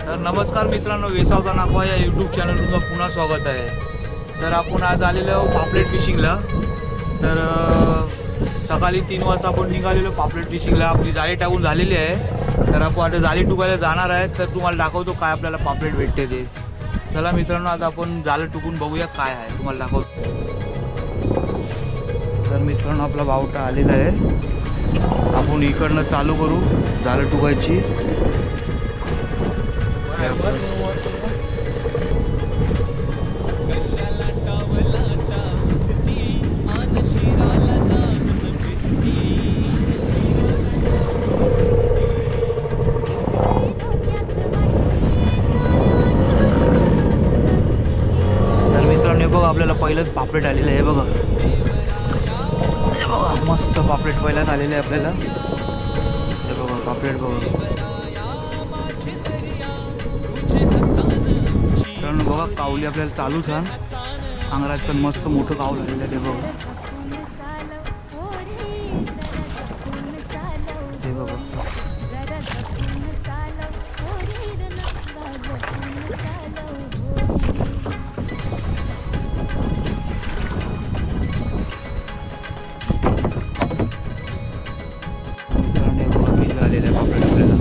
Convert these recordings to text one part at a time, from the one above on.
तर नमस्कार मित्रांनो, वेसावता नागवा या यूट्यूब चॅनल तुमचं पुन्हा स्वागत आहे। तर आपण आज आलेलो पापलेट फिशिंगला। तर सकाळी 3 वाजता आपण निघालेलो पापलेट फिशिंगला। आपली जाळी टाकून झालेली आहे। तर आपण आता जाळी टुकायला जाणार आहे। तर तुम्हाला दाखवतो काय आपल्याला पापलेट भेटते ते। चला मित्रांनो, आता आपण जाळं टुकून बघूया काय आहे, तुम्हाला दाखवतो। तर मित्रांनो, आपला बावटा आलेला आहे। आपण इकडनं चालू करू जाळं टुकायची। तर मित्रांनो, बघा आपल्याला पहिलंच पापलेट आलेलं आहे। बघा मस्त पापलेट पहिल्याच आलेले आहे आपल्याला। हे बघा पापलेट बघा। कारण बघा कावली आपल्याला चालू छान अंगराज पण मस्त मोठं कावलं आलेलं आहे। ते बघा ते बघा आलेलं आहे पापलेट आपल्याला।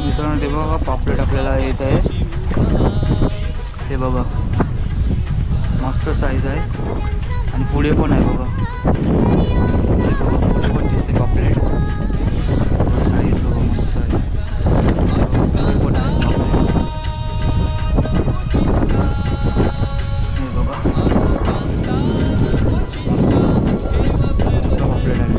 मित्रांनो ते बघा पापलेट आपल्याला येत आहे। ते बघा मस्त साईज आहे आणि पुढे पण आहे बघा। पुढे पण दिसते पापलेट। साईज बघा मस्त आहे। पुढे पण आहे हे बघा पापलेट आहे।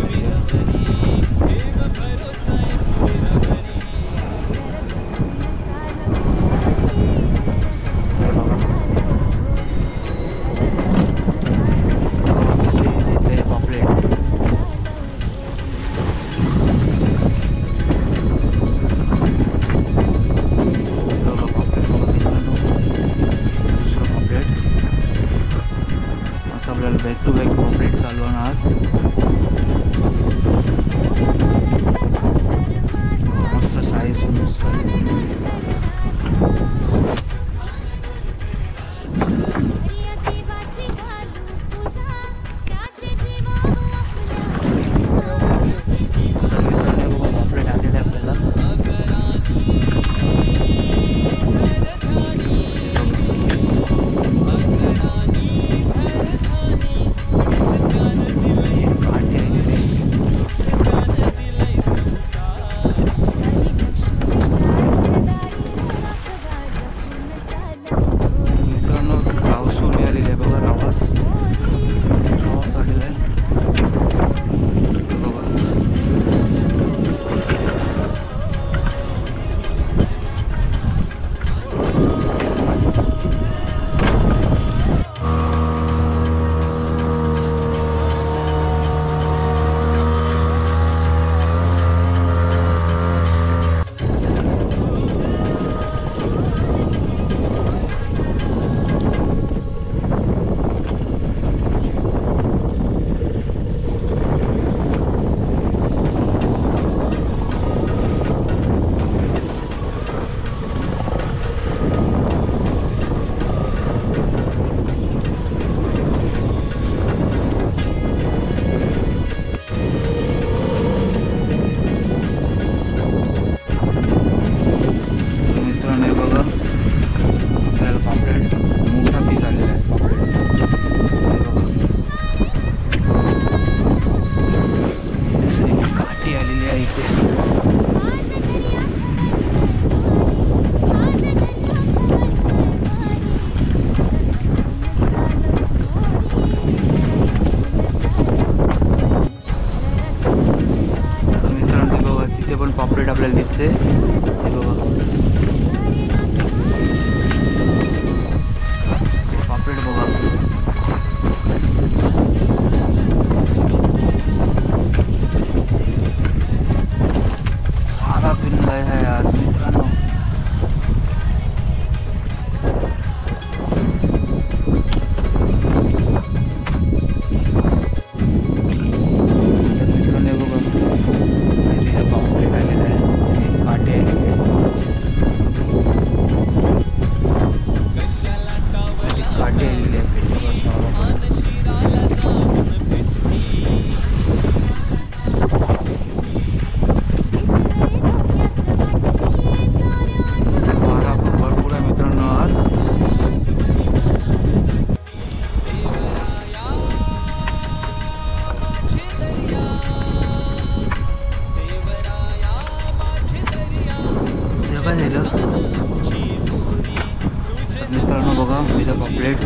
मित्रांनो बघा इथं पापलेट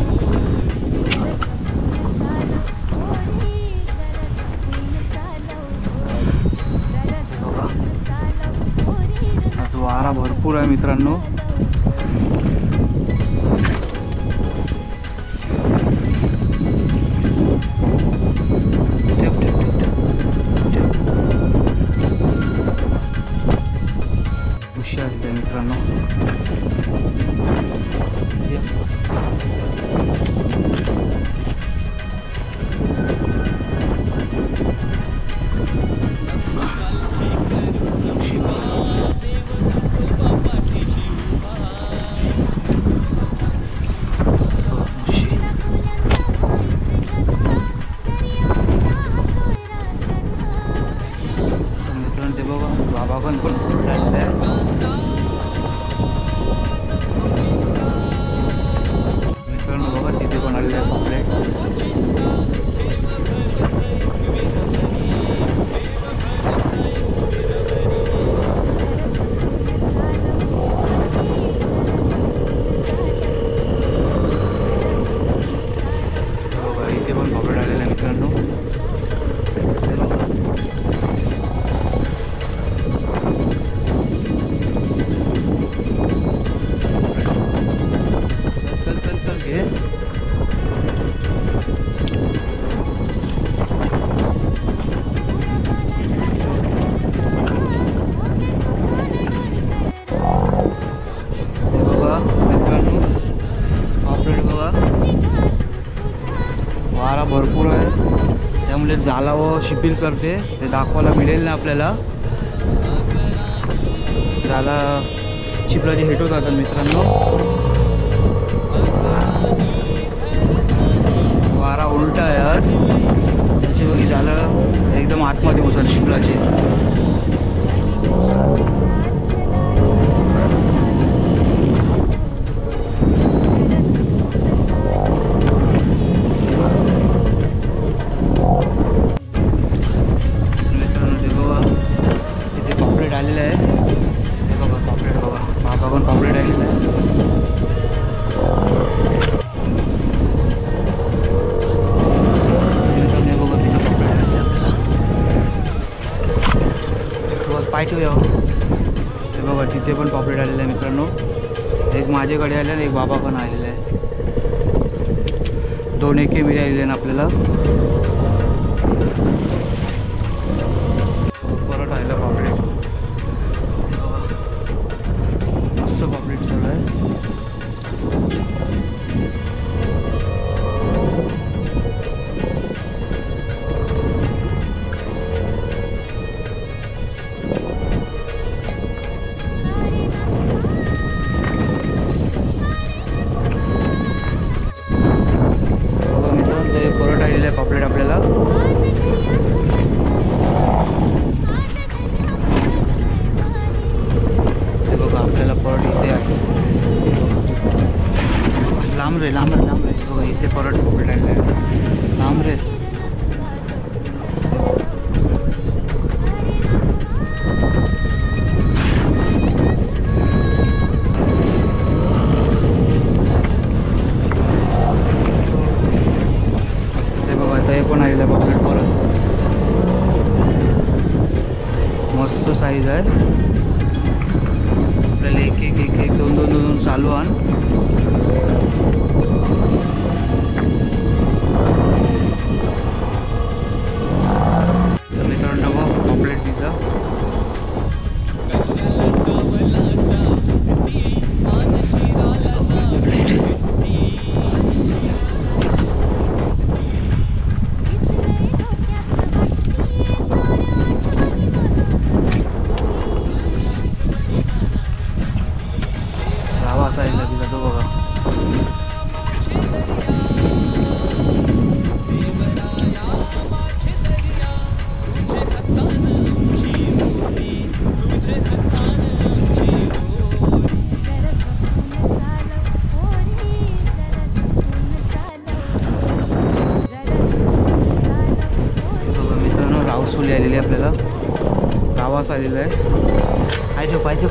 आज वारा भरपूर आहे मित्रांनो. हुशार आहे मित्रांनो. मित्रांनो बघा तिथे पण आलेले आहे पापलेट. बघा इथे पण पापलेट आलेले आहे मित्रांनो. वारा भरपूर आहे त्यामुळे जालावर शिपिंग करते ते दाखवायला मिळेल ना आपल्याला. जाला शिपलाचे हेट होतात मित्रांनो. वारा उलटा आहे आज त्याची बघी जाला एकदम आतमध्ये घुसतात शिपलाचे. आलेलं आहे हे बघा पापलेट बघा. बाबा पण पापलेट आलेलं आहे. हे बघा तिथं पापलेट आलेलं आहे आपल्याला. पाय ठेवूया. हे बघा तिथे पण पापलेट आलेलं आहे मित्रांनो. एक माझ्याकडे आले आणि एक बाबा पण आलेलं आहे. दोन एके मिळे आलेले ना आपल्याला. परत आलेलं पापलेट. पापलेट सगळं आहे. मित्रांनो ते परत आलेलं आहे पापलेट आपल्याला. आपल्याला परत इथे आहे लांब रे लांब रे लांब रे. बघा इथे परत पापलेट आलेलं आहे लांब रे. ते बघा ते पण आलेलं आहे पापलेट परत. मस्त साईज आहे. आपल्याला एक एक एक एक दोन दोन दोन चालू आण. तर मित्रांनो पापलेट पिझ्झा असायला तिला तो बघा. मित्रांनो रावसोली आलेली आपल्याला. रावास आलेला आहे. पाहिजे पाहिजे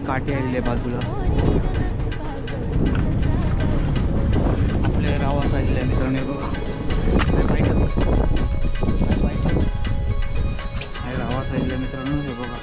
काठी आलेली आहे बाजूला. आपले रावा साईडला मित्रांनो बघा. रावा साईडला मित्रांनो हे बघा.